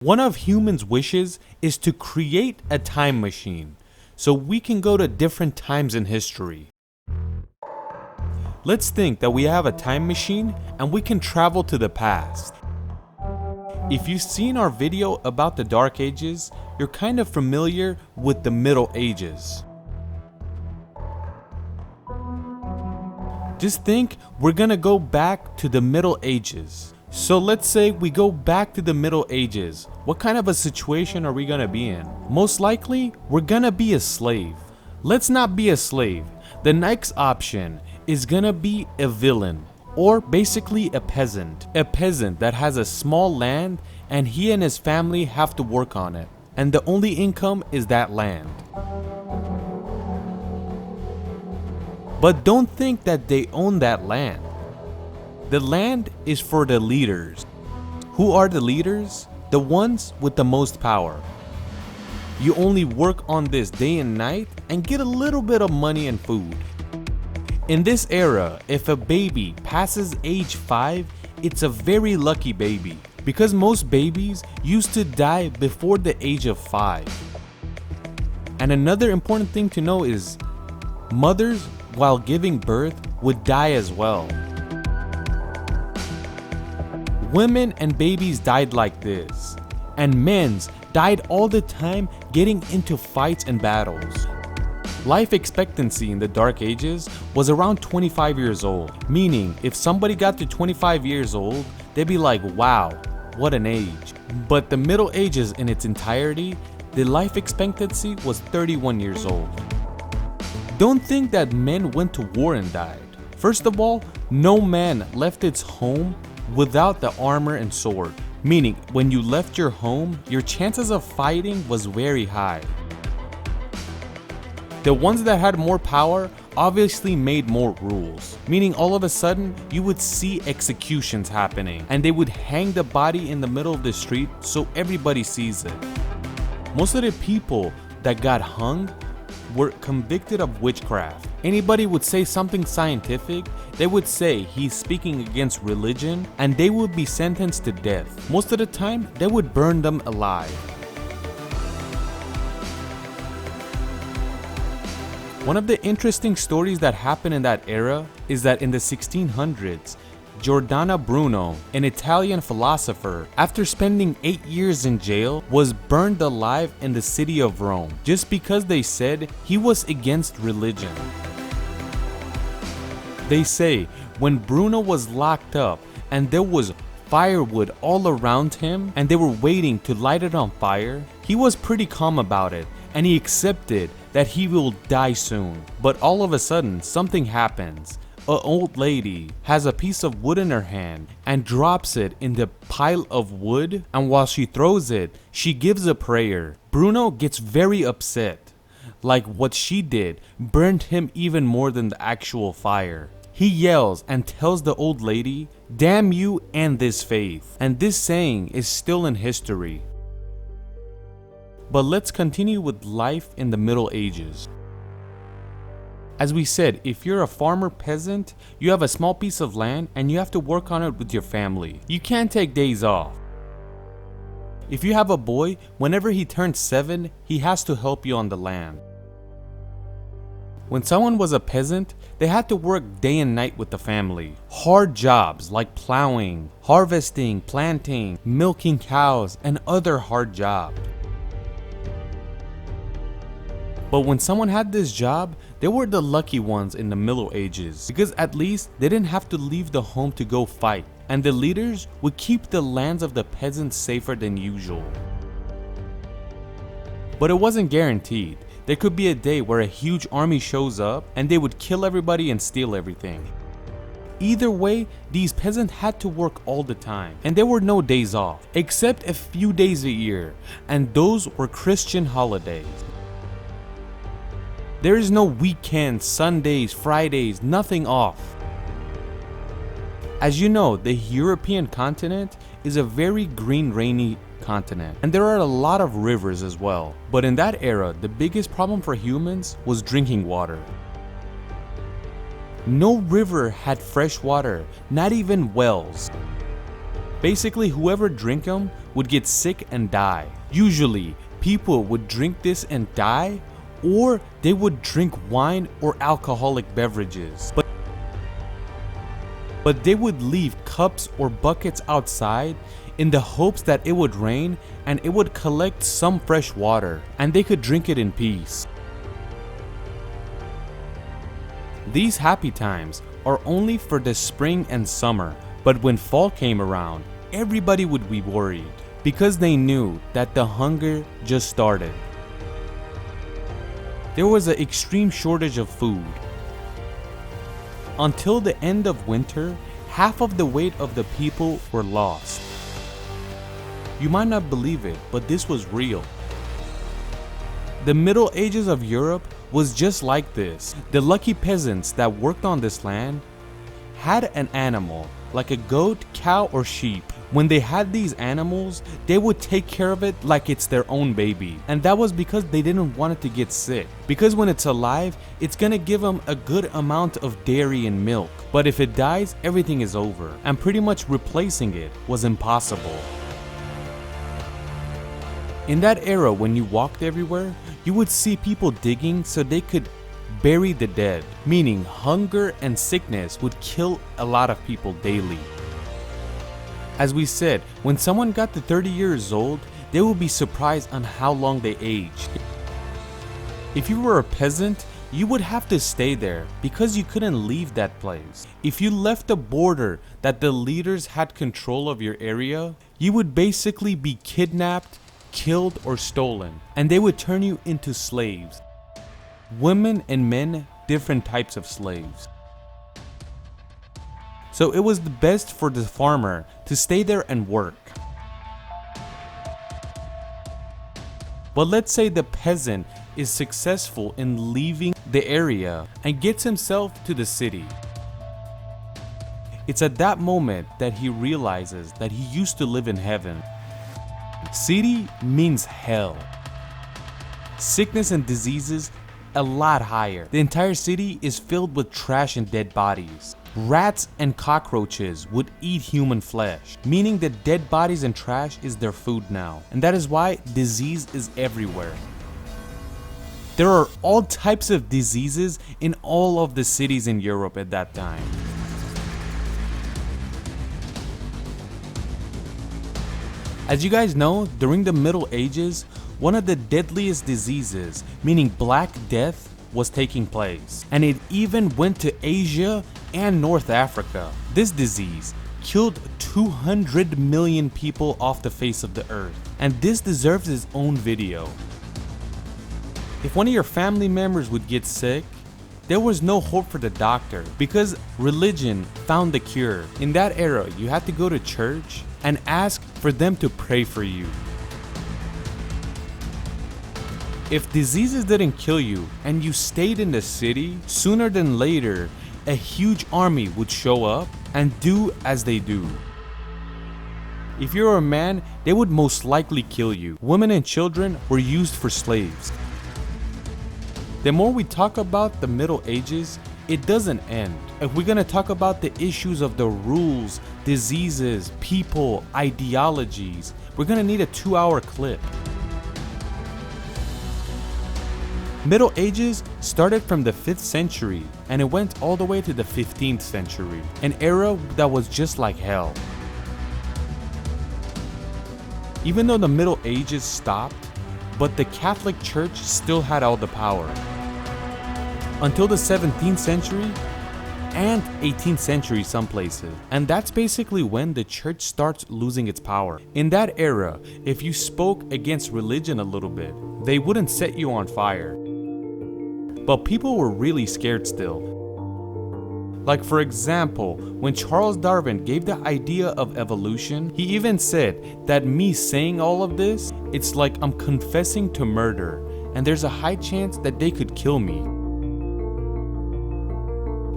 One of humans' wishes is to create a time machine so we can go to different times in history. Let's think that we have a time machine and we can travel to the past. If you've seen our video about the Dark Ages, you're kind of familiar with the Middle Ages. Just think we're gonna go back to the Middle Ages. So let's say we go back to the Middle Ages. What kind of a situation are we gonna be in? Most likely, we're gonna be a slave. Let's not be a slave. The next option is gonna be a villain, or basically a peasant. A peasant that has a small land and he and his family have to work on it. And the only income is that land. But don't think that they own that land. The land is for the leaders. Who are the leaders? The ones with the most power. You only work on this day and night and get a little bit of money and food. In this era, if a baby passes age 5, it's a very lucky baby because most babies used to die before the age of 5. And another important thing to know is mothers, while giving birth, would die as well. Women and babies died like this, and men's died all the time getting into fights and battles. Life expectancy in the Dark Ages was around 25 years old, meaning if somebody got to 25 years old, they'd be like, wow, what an age. But the Middle Ages in its entirety, the life expectancy was 31 years old. Don't think that men went to war and died. First of all, no man left its home without the armor and sword, meaning when you left your home, your chances of fighting was very high. The ones that had more power obviously made more rules, meaning all of a sudden you would see executions happening and they would hang the body in the middle of the street so everybody sees it. Most of the people that got hung were convicted of witchcraft. Anybody would say something scientific, they would say he's speaking against religion, and they would be sentenced to death. Most of the time, they would burn them alive. One of the interesting stories that happened in that era is that in the 1600s, Giordano Bruno, an Italian philosopher, after spending 8 years in jail, was burned alive in the city of Rome just because they said he was against religion. They say when Bruno was locked up and there was firewood all around him and they were waiting to light it on fire, he was pretty calm about it and he accepted that he will die soon. But all of a sudden, something happens. An old lady has a piece of wood in her hand and drops it in the pile of wood, and while she throws it, she gives a prayer. Bruno gets very upset, like what she did burned him even more than the actual fire. He yells and tells the old lady, "Damn you and this faith," and this saying is still in history. But let's continue with life in the Middle Ages. As we said, if you're a farmer peasant, you have a small piece of land and you have to work on it with your family. You can't take days off. If you have a boy, whenever he turns 7, he has to help you on the land. When someone was a peasant, they had to work day and night with the family. Hard jobs like plowing, harvesting, planting, milking cows, and other hard jobs. But when someone had this job, they were the lucky ones in the Middle Ages because at least they didn't have to leave the home to go fight, and the leaders would keep the lands of the peasants safer than usual. But it wasn't guaranteed. There could be a day where a huge army shows up and they would kill everybody and steal everything. Either way, these peasants had to work all the time, and there were no days off, except a few days a year, and those were Christian holidays. There is no weekends, Sundays, Fridays, nothing off. As you know, the European continent is a very green, rainy continent, and there are a lot of rivers as well. But in that era, the biggest problem for humans was drinking water. No river had fresh water, not even wells. Basically, whoever drank them would get sick and die. Usually, people would drink this and die, or they would drink wine or alcoholic beverages. But they would leave cups or buckets outside in the hopes that it would rain and it would collect some fresh water and they could drink it in peace. These happy times are only for the spring and summer, but when fall came around, everybody would be worried because they knew that the hunger just started. There was an extreme shortage of food. Until the end of winter, half of the weight of the people were lost. You might not believe it, but this was real. The Middle Ages of Europe was just like this. The lucky peasants that worked on this land had an animal, like a goat, cow, or sheep. When they had these animals, they would take care of it like it's their own baby. And that was because they didn't want it to get sick. Because when it's alive, it's gonna give them a good amount of dairy and milk. But if it dies, everything is over. And pretty much replacing it was impossible. In that era, when you walked everywhere, you would see people digging so they could bury the dead. Meaning hunger and sickness would kill a lot of people daily. As we said, when someone got to 30 years old, they would be surprised on how long they aged. If you were a peasant, you would have to stay there because you couldn't leave that place. If you left a border that the leaders had control of your area, you would basically be kidnapped, killed, or stolen, and they would turn you into slaves. Women and men, different types of slaves. So it was the best for the farmer to stay there and work. But let's say the peasant is successful in leaving the area and gets himself to the city. It's at that moment that he realizes that he used to live in heaven. City means hell. Sickness and diseases a lot higher. The entire city is filled with trash and dead bodies. Rats and cockroaches would eat human flesh, meaning that dead bodies and trash is their food now. And that is why disease is everywhere. There are all types of diseases in all of the cities in Europe at that time. As you guys know, during the Middle Ages, one of the deadliest diseases, meaning Black Death, was taking place. And it even went to Asia and North Africa. This disease killed 200 million people off the face of the earth. And this deserves its own video. If one of your family members would get sick, there was no hope for the doctor because religion found the cure. In that era, you had to go to church and ask for them to pray for you. If diseases didn't kill you and you stayed in the city, sooner than later, a huge army would show up and do as they do. If you're a man, they would most likely kill you. Women and children were used for slaves. The more we talk about the Middle Ages, it doesn't end. If we're gonna talk about the issues of the rules, diseases, people, ideologies, we're gonna need a 2-hour clip. Middle Ages started from the 5th century and it went all the way to the 15th century, an era that was just like hell. Even though the Middle Ages stopped, but the Catholic Church still had all the power. Until the 17th century and 18th century some places. And that's basically when the church starts losing its power. In that era, if you spoke against religion a little bit, they wouldn't set you on fire. But people were really scared still. Like for example, when Charles Darwin gave the idea of evolution, he even said that me saying all of this, it's like I'm confessing to murder, and there's a high chance that they could kill me.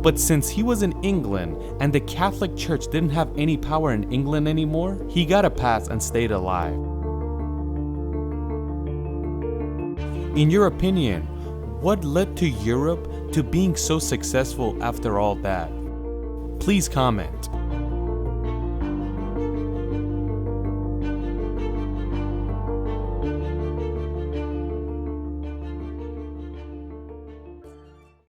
But since he was in England and the Catholic Church didn't have any power in England anymore, he got a pass and stayed alive. In your opinion, what led to Europe to being so successful after all that? Please comment.